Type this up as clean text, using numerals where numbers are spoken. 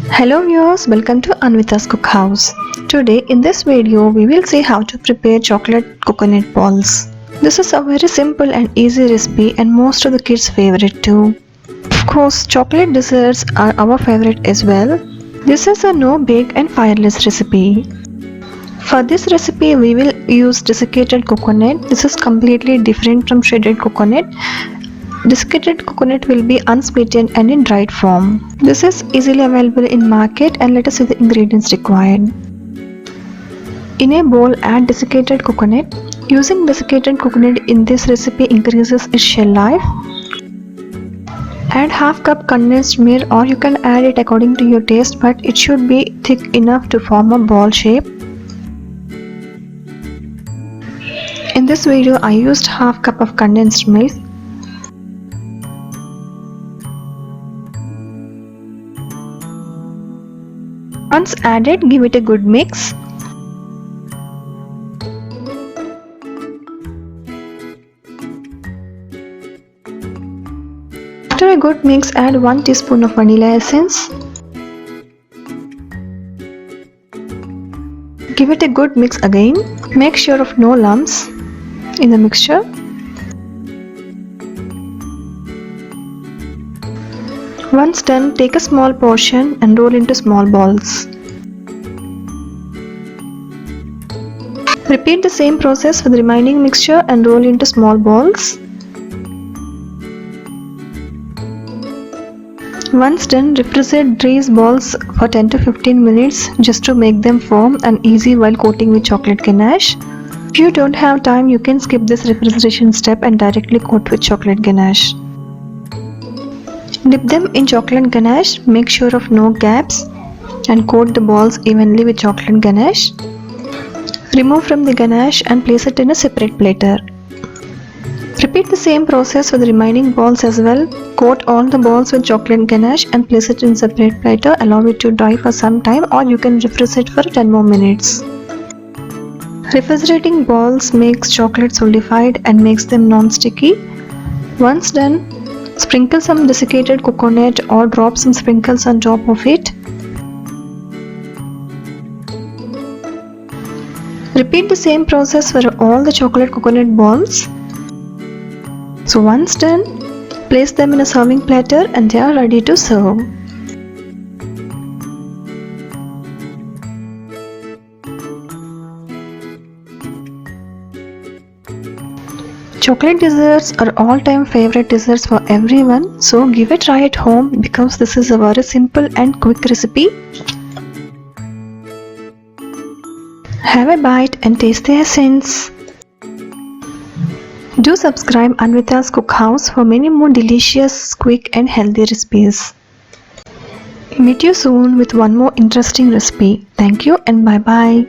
Hello viewers, welcome to Anwitas Cookhouse. Today in this video we will see how to prepare chocolate coconut balls. This is a very simple and easy recipe and most of the kids' favorite too. Of course, chocolate desserts are our favorite as well. This is a no-bake and fireless recipe. For this recipe we will use desiccated coconut. This is completely different from shredded coconut. Desiccated coconut will be unsweetened and in dried form. This is easily available in market, and let us see the ingredients required. In a bowl, add desiccated coconut. Using desiccated coconut in this recipe increases its shell life. Add half cup condensed milk, or you can add it according to your taste, but it should be thick enough to form a ball shape. In this video I used half cup of condensed milk. Once added, give it a good mix. After a good mix, add 1 teaspoon of vanilla essence. Give it a good mix again. Make sure of no lumps in the mixture. Once done, take a small portion and roll into small balls. Repeat the same process for the remaining mixture and roll into small balls. Once done, refrigerate these balls for 10 to 15 minutes just to make them firm and easy while coating with chocolate ganache. If you don't have time, you can skip this refrigeration step and directly coat with chocolate ganache. Dip them in chocolate ganache, make sure of no gaps, and coat the balls evenly with chocolate ganache. Remove from the ganache and place it in a separate platter. Repeat the same process for the remaining balls as well. Coat all the balls with chocolate ganache and place it in separate platter. Allow it to dry for some time, or you can refrigerate for 10 more minutes. Refrigerating balls makes chocolate solidified and makes them non-sticky. Once done, sprinkle some desiccated coconut or drop some sprinkles on top of it. Repeat the same process for all the chocolate coconut balls. So once done, place them in a serving platter and they are ready to serve. Chocolate desserts are all-time favorite desserts for everyone, so give it a try at home because this is a very simple and quick recipe. Have a bite and taste the essence. Do subscribe Anwitas Cookhouse for many more delicious, quick and healthy recipes. Meet you soon with one more interesting recipe. Thank you and bye bye.